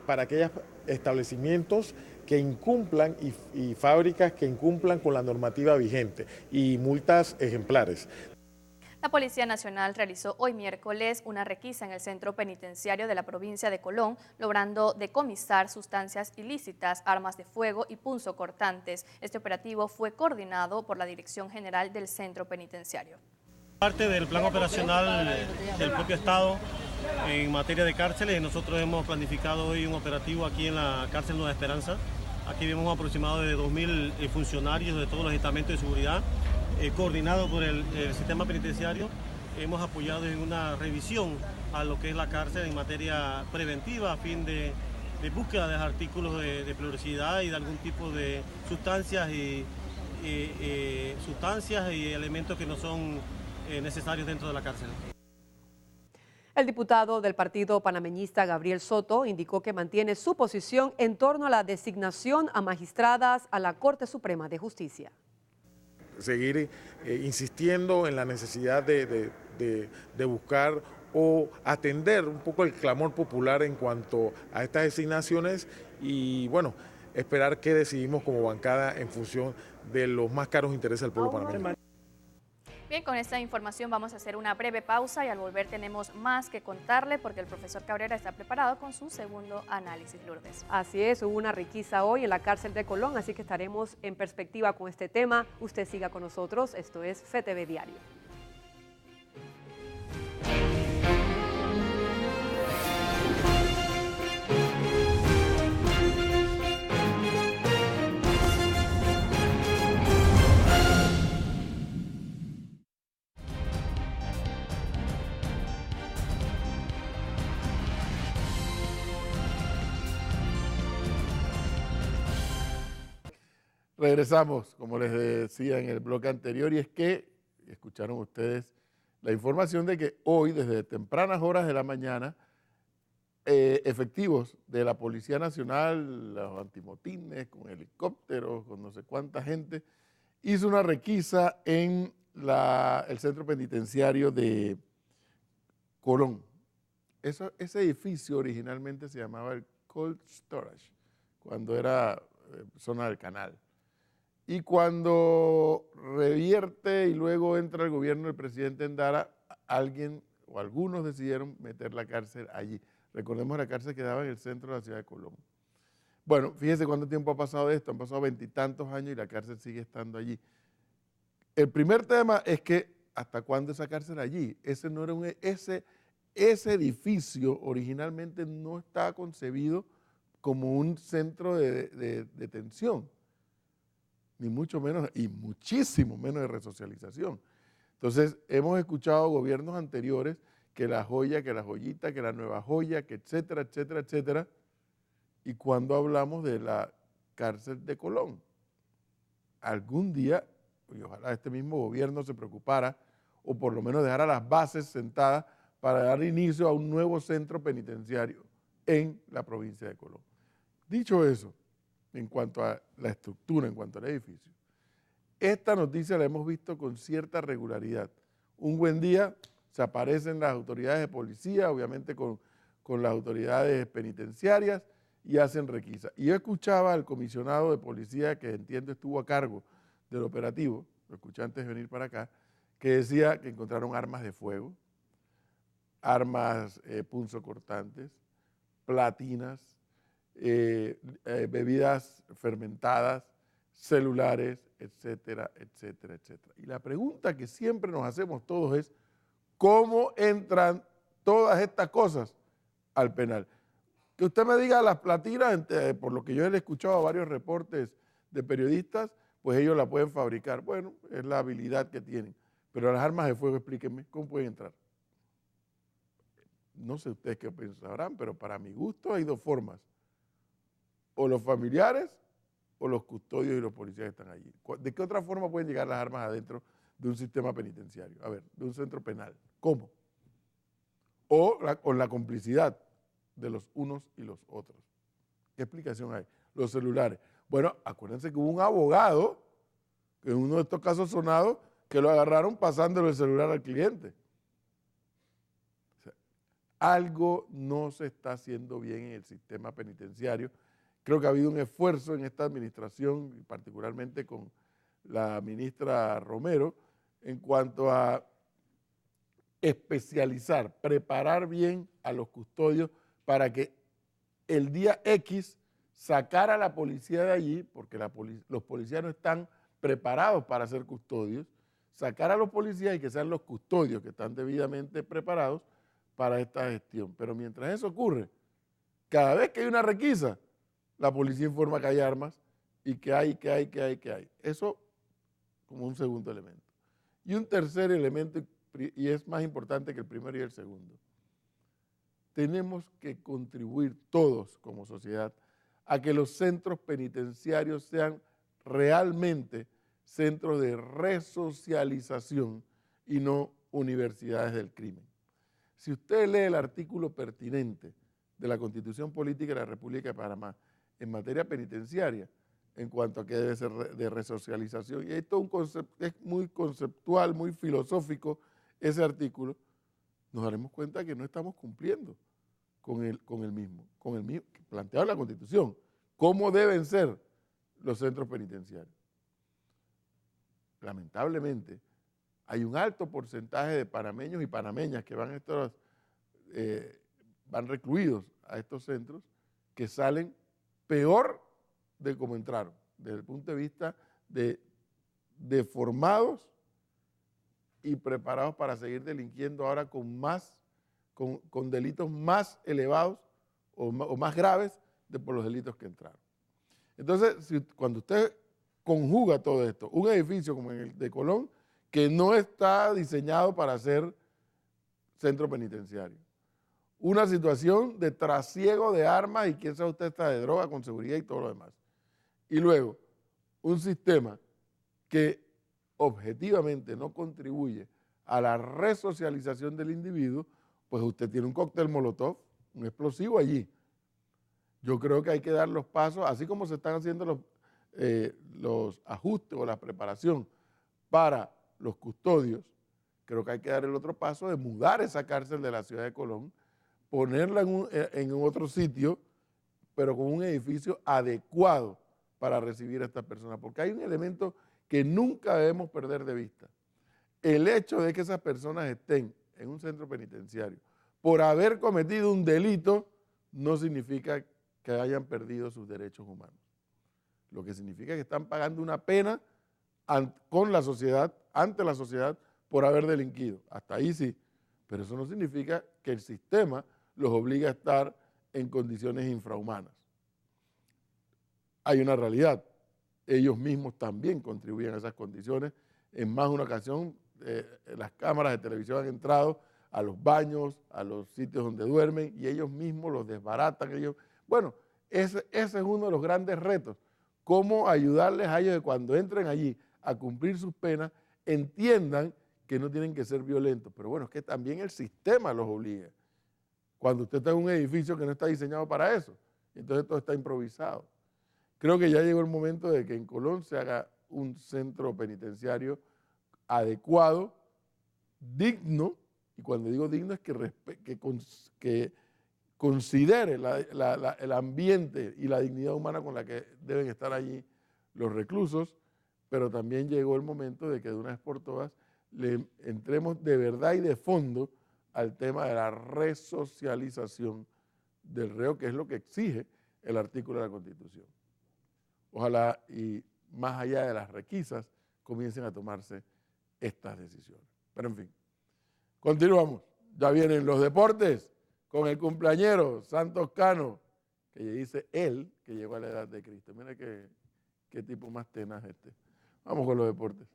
para aquellos establecimientos que incumplan y fábricas que incumplan con la normativa vigente y multas ejemplares. La Policía Nacional realizó hoy miércoles una requisa en el centro penitenciario de la provincia de Colón, logrando decomisar sustancias ilícitas, armas de fuego y punzocortantes. Este operativo fue coordinado por la Dirección General del Centro Penitenciario. Parte del plan operacional del propio Estado en materia de cárceles, nosotros hemos planificado hoy un operativo aquí en la cárcel Nueva Esperanza. Aquí vemos un aproximado de 2.000 funcionarios de todos los estamentos de seguridad, coordinado por el sistema penitenciario. Hemos apoyado en una revisión a lo que es la cárcel en materia preventiva a fin de búsqueda de artículos de peligrosidad y de algún tipo de sustancias y elementos que no son necesarios dentro de la cárcel. El diputado del partido panameñista Gabriel Soto indicó que mantiene su posición en torno a la designación a magistradas a la Corte Suprema de Justicia. Seguir insistiendo en la necesidad de buscar o atender un poco el clamor popular en cuanto a estas designaciones y bueno, esperar qué decidimos como bancada en función de los más caros intereses del pueblo panameño. Bien, con esta información vamos a hacer una breve pausa y al volver tenemos más que contarle porque el profesor Cabrera está preparado con su segundo análisis, Lourdes. Así es, hubo una requisa hoy en la cárcel de Colón, así que estaremos en perspectiva con este tema. Usted siga con nosotros, esto es FETV Diario. Regresamos, como les decía en el bloque anterior, y es que escucharon ustedes la información de que hoy, desde tempranas horas de la mañana, efectivos de la Policía Nacional, los antimotines, con helicópteros, con no sé cuánta gente, hizo una requisa en el centro penitenciario de Colón. Ese edificio originalmente se llamaba el Cold Storage, cuando era zona del canal. Y cuando revierte y luego entra el gobierno del presidente Endara, alguien o algunos decidieron meter la cárcel allí. Recordemos la cárcel quedaba en el centro de la ciudad de Colón. Bueno, fíjense cuánto tiempo ha pasado de esto, han pasado 20 y tantos años y la cárcel sigue estando allí. El primer tema es que, ¿hasta cuándo esa cárcel allí? Ese no era ese edificio originalmente no estaba concebido como un centro de detención, ni mucho menos, y muchísimo menos de resocialización. Entonces, hemos escuchado gobiernos anteriores que la joya, que la joyita, que la nueva joya, que etcétera, etcétera, etcétera. Y cuando hablamos de la cárcel de Colón, algún día, y ojalá este mismo gobierno se preocupara, o por lo menos dejara las bases sentadas para dar inicio a un nuevo centro penitenciario en la provincia de Colón. Dicho eso, en cuanto a la estructura, en cuanto al edificio, esta noticia la hemos visto con cierta regularidad. Un buen día se aparecen las autoridades de policía, obviamente con las autoridades penitenciarias, y hacen requisa. Y yo escuchaba al comisionado de policía, que entiendo estuvo a cargo del operativo, lo escuché antes de venir para acá, que decía que encontraron armas de fuego, armas punzocortantes, platinas, bebidas fermentadas, celulares, etcétera, etcétera, etcétera. Y la pregunta que siempre nos hacemos todos es, ¿cómo entran todas estas cosas al penal? Que usted me diga las platinas, por lo que yo he escuchado a varios reportes de periodistas, pues ellos la pueden fabricar. Bueno, es la habilidad que tienen. Pero las armas de fuego, explíquenme, ¿cómo pueden entrar? No sé ustedes qué pensarán, pero para mi gusto hay dos formas. O los familiares o los custodios y los policías que están allí. ¿De qué otra forma pueden llegar las armas adentro de un sistema penitenciario? A ver, de un centro penal. ¿Cómo? O con la complicidad de los unos y los otros. ¿Qué explicación hay? Los celulares. Bueno, acuérdense que hubo un abogado, que en uno de estos casos sonados, que lo agarraron pasándole el celular al cliente. O sea, algo no se está haciendo bien en el sistema penitenciario. Creo que ha habido un esfuerzo en esta administración, particularmente con la ministra Romero, en cuanto a especializar, preparar bien a los custodios para que el día X sacar a la policía de allí, porque los policías no están preparados para ser custodios, sacar a los policías y que sean los custodios que están debidamente preparados para esta gestión. Pero mientras eso ocurre, cada vez que hay una requisa, la policía informa que hay armas y que hay. Eso como un segundo elemento. Y un tercer elemento, y es más importante que el primero y el segundo. Tenemos que contribuir todos como sociedad a que los centros penitenciarios sean realmente centros de resocialización y no universidades del crimen. Si usted lee el artículo pertinente de la Constitución Política de la República de Panamá en materia penitenciaria, en cuanto a que debe ser de resocialización, y esto es muy conceptual, muy filosófico ese artículo, nos daremos cuenta que no estamos cumpliendo con el mismo planteado en la Constitución. ¿Cómo deben ser los centros penitenciarios? Lamentablemente, hay un alto porcentaje de panameños y panameñas que van recluidos a estos centros que salen peor de cómo entraron, desde el punto de vista de formados y preparados para seguir delinquiendo ahora con delitos más elevados o más graves por los delitos que entraron. Entonces, cuando usted conjuga todo esto, un edificio como el de Colón, que no está diseñado para ser centro penitenciario, una situación de trasiego de armas y quién sabe usted está de droga con seguridad y todo lo demás. Y luego, un sistema que objetivamente no contribuye a la resocialización del individuo, pues usted tiene un cóctel molotov, un explosivo allí. Yo creo que hay que dar los pasos, así como se están haciendo los ajustes o la preparación para los custodios, creo que hay que dar el otro paso de mudar esa cárcel de la ciudad de Colón, ponerla en otro sitio, pero con un edificio adecuado para recibir a estas personas, porque hay un elemento que nunca debemos perder de vista. El hecho de que esas personas estén en un centro penitenciario por haber cometido un delito no significa que hayan perdido sus derechos humanos. Lo que significa que están pagando una pena ante la sociedad por haber delinquido. Hasta ahí sí, pero eso no significa que el sistema los obligue a estar en condiciones infrahumanas. Hay una realidad, ellos mismos también contribuyen a esas condiciones. En más de una ocasión, las cámaras de televisión han entrado a los baños, a los sitios donde duermen, y ellos mismos los desbaratan. Bueno, ese es uno de los grandes retos, cómo ayudarles a ellos de cuando entren allí a cumplir sus penas, entiendan que no tienen que ser violentos. Pero bueno, es que también el sistema los obliga. Cuando usted está en un edificio que no está diseñado para eso, entonces todo está improvisado. Creo que ya llegó el momento de que en Colón se haga un centro penitenciario adecuado, digno, y cuando digo digno es que considere el ambiente y la dignidad humana con la que deben estar allí los reclusos, pero también llegó el momento de que de una vez por todas le entremos de verdad y de fondo al tema de la resocialización del reo, que es lo que exige el artículo de la Constitución. Ojalá y más allá de las requisas comiencen a tomarse estas decisiones. Pero en fin, continuamos. Ya vienen los deportes con el cumpleañero Santos Cano, que dice él que llegó a la edad de Cristo. Mira qué tipo más tenaz este. Vamos con los deportes.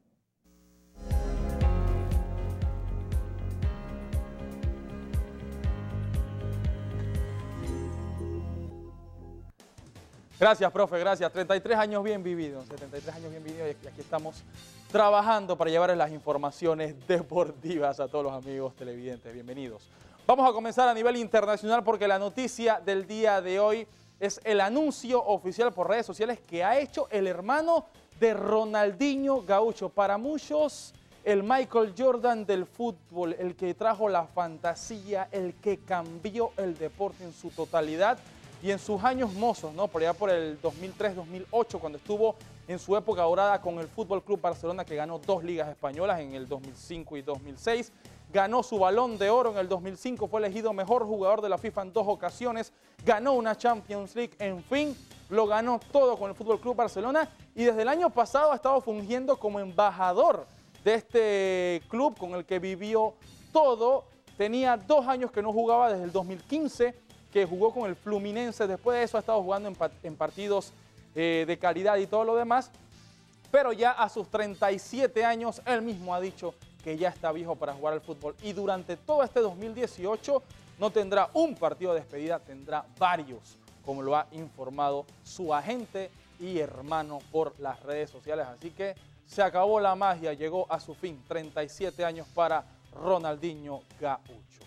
Gracias, profe, gracias. 33 años bien vividos, 73 años bien vividos, y aquí estamos trabajando para llevarles las informaciones deportivas a todos los amigos televidentes. Bienvenidos. Vamos a comenzar a nivel internacional porque la noticia del día de hoy es el anuncio oficial por redes sociales que ha hecho el hermano de Ronaldinho Gaúcho. Para muchos, el Michael Jordan del fútbol, el que trajo la fantasía, el que cambió el deporte en su totalidad. Y en sus años mozos, ¿no? Por allá por el 2003-2008, cuando estuvo en su época dorada con el Fútbol Club Barcelona, que ganó 2 ligas españolas en el 2005 y 2006. ganó su Balón de Oro en el 2005, fue elegido mejor jugador de la FIFA en 2 ocasiones, ganó una Champions League, en fin, lo ganó todo con el Fútbol Club Barcelona y desde el año pasado ha estado fungiendo como embajador de este club con el que vivió todo. Tenía 2 años que no jugaba desde el 2015, que jugó con el Fluminense. Después de eso ha estado jugando en partidos de calidad y todo lo demás. Pero ya a sus 37 años, él mismo ha dicho que ya está viejo para jugar al fútbol. Y durante todo este 2018 no tendrá un partido de despedida, tendrá varios, como lo ha informado su agente y hermano por las redes sociales. Así que se acabó la magia, llegó a su fin. 37 años para Ronaldinho Gaúcho.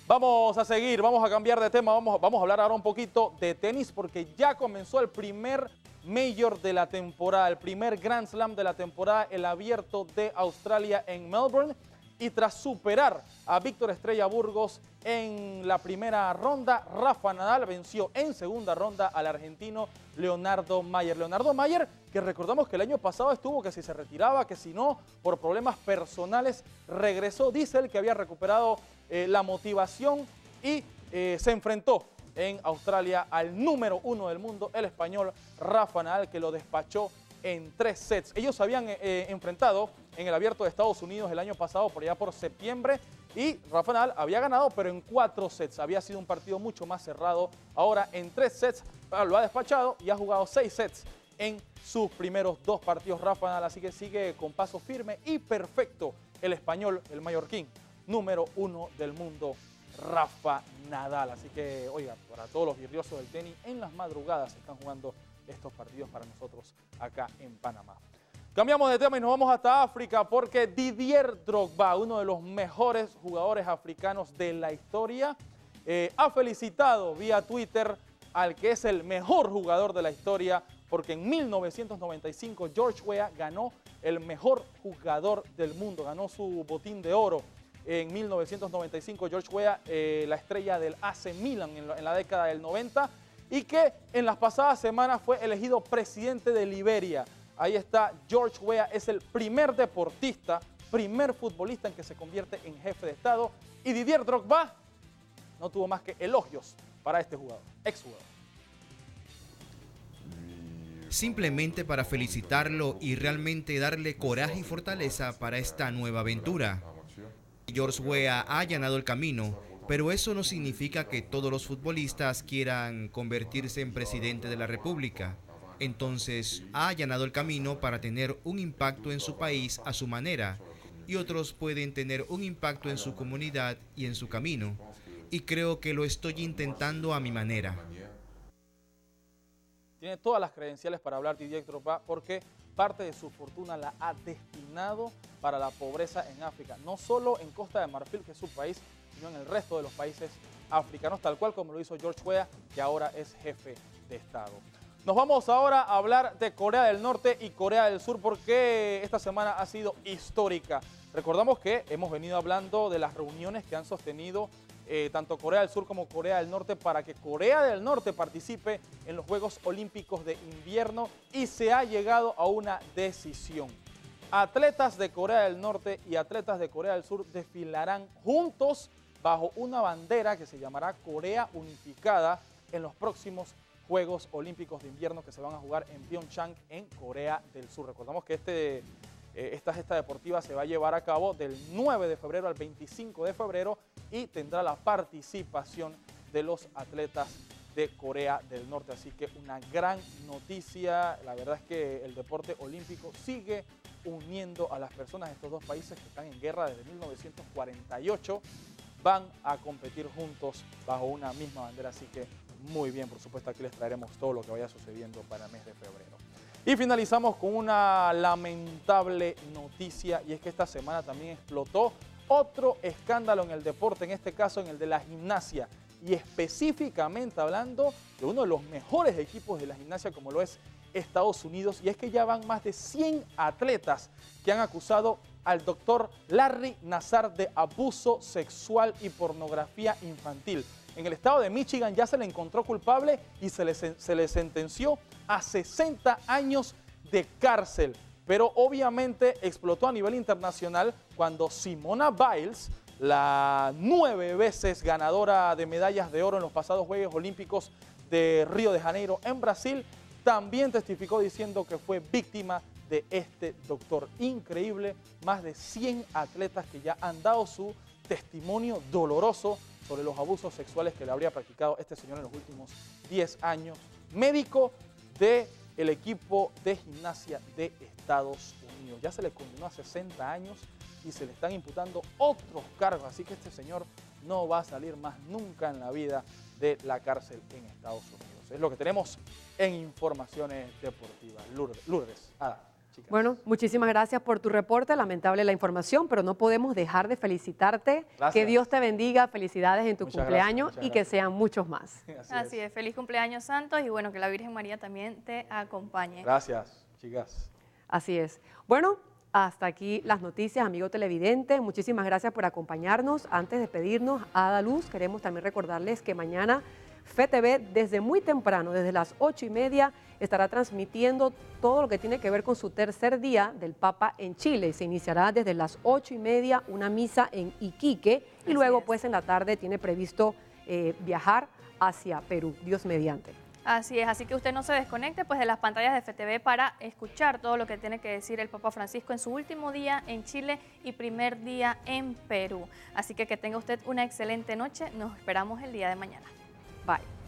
Vamos a seguir, vamos a cambiar de tema, vamos a hablar ahora un poquito de tenis porque ya comenzó el primer Major de la temporada, el primer Grand Slam de la temporada, el Abierto de Australia en Melbourne. Y tras superar a Víctor Estrella Burgos en la primera ronda, Rafa Nadal venció en segunda ronda al argentino Leonardo Mayer. Leonardo Mayer, que recordamos que el año pasado estuvo que si se retiraba, que si no, por problemas personales, regresó. Dice él que había recuperado la motivación y se enfrentó en Australia al número 1 del mundo, el español Rafa Nadal, que lo despachó en 3 sets. Ellos se habían enfrentado en el Abierto de Estados Unidos el año pasado, por allá por septiembre, y Rafa Nadal había ganado, pero en 4 sets. Había sido un partido mucho más cerrado. Ahora en 3 sets lo ha despachado y ha jugado 6 sets en sus primeros 2 partidos Rafa Nadal, así que sigue con paso firme y perfecto el español, el mallorquín, número 1 del mundo, Rafa Nadal. Así que, oiga, para todos los virriosos del tenis, en las madrugadas se están jugando estos partidos para nosotros acá en Panamá. Cambiamos de tema y nos vamos hasta África porque Didier Drogba, uno de los mejores jugadores africanos de la historia, ha felicitado vía Twitter al que es el mejor jugador de la historia, porque en 1995 George Weah ganó el mejor jugador del mundo, ganó su botín de oro. En 1995 George Weah, la estrella del AC Milan en la década del 90, y que en las pasadas semanas fue elegido presidente de Liberia. Ahí está, George Weah es el primer deportista, primer futbolista en que se convierte en jefe de Estado, y Didier Drogba no tuvo más que elogios para este jugador, exjugador. Simplemente para felicitarlo y realmente darle coraje y fortaleza para esta nueva aventura. George Weah ha allanado el camino, pero eso no significa que todos los futbolistas quieran convertirse en presidente de la República. Entonces, ha allanado el camino para tener un impacto en su país a su manera, y otros pueden tener un impacto en su comunidad y en su camino. Y creo que lo estoy intentando a mi manera. Tiene todas las credenciales para hablar Didier Drogba porque parte de su fortuna la ha destinado para la pobreza en África, no solo en Costa de Marfil, que es su país, sino en el resto de los países africanos, tal cual como lo hizo George Weah, que ahora es jefe de Estado. Nos vamos ahora a hablar de Corea del Norte y Corea del Sur porque esta semana ha sido histórica. Recordamos que hemos venido hablando de las reuniones que han sostenido tanto Corea del Sur como Corea del Norte para que Corea del Norte participe en los Juegos Olímpicos de Invierno y se ha llegado a una decisión. Atletas de Corea del Norte y atletas de Corea del Sur desfilarán juntos bajo una bandera que se llamará Corea Unificada en los próximos Juegos Olímpicos de Invierno que se van a jugar en Pyeongchang, en Corea del Sur. Recordamos que esta gesta deportiva se va a llevar a cabo del 9 de febrero al 25 de febrero y tendrá la participación de los atletas de Corea del Norte. Así que una gran noticia. La verdad es que el deporte olímpico sigue uniendo a las personas de estos dos países que están en guerra desde 1948. Van a competir juntos bajo una misma bandera. Así que muy bien, por supuesto, aquí les traeremos todo lo que vaya sucediendo para el mes de febrero. Y finalizamos con una lamentable noticia, y es que esta semana también explotó otro escándalo en el deporte, en este caso en el de la gimnasia, y específicamente hablando de uno de los mejores equipos de la gimnasia como lo es Estados Unidos, y es que ya van más de 100 atletas que han acusado al doctor Larry Nassar de abuso sexual y pornografía infantil. En el estado de Michigan ya se le encontró culpable y se le sentenció a 60 años de cárcel. pero obviamente explotó a nivel internacional cuando Simone Biles, la 9 veces ganadora de medallas de oro en los pasados Juegos Olímpicos de Río de Janeiro en Brasil, también testificó diciendo que fue víctima de este doctor. Increíble, más de 100 atletas que ya han dado su testimonio doloroso sobre los abusos sexuales que le habría practicado este señor en los últimos 10 años. Médico del equipo de gimnasia de Estados Unidos. Ya se le condenó a 60 años y se le están imputando otros cargos, así que este señor no va a salir más nunca en la vida de la cárcel en Estados Unidos. Es lo que tenemos en Informaciones Deportivas. Lourdes, chicas. Bueno, muchísimas gracias por tu reporte. Lamentable la información, pero no podemos dejar de felicitarte. Gracias. Que Dios te bendiga, felicidades en tu Muchas cumpleaños gracias, y que sean muchos más. Así es, feliz cumpleaños Santos y bueno, que la Virgen María también te acompañe. Gracias, chicas. Así es. Bueno, hasta aquí las noticias, amigo televidente. Muchísimas gracias por acompañarnos. Antes de despedirnos, Ada Luz, queremos también recordarles que mañana FETV desde muy temprano, desde las 8:30, estará transmitiendo todo lo que tiene que ver con su tercer día del Papa en Chile. Se iniciará desde las 8:30 una misa en Iquique y luego pues en la tarde tiene previsto viajar hacia Perú, Dios mediante. Así es, así que usted no se desconecte pues de las pantallas de FTV para escuchar todo lo que tiene que decir el Papa Francisco en su último día en Chile y primer día en Perú. Así que tenga usted una excelente noche, nos esperamos el día de mañana. Bye.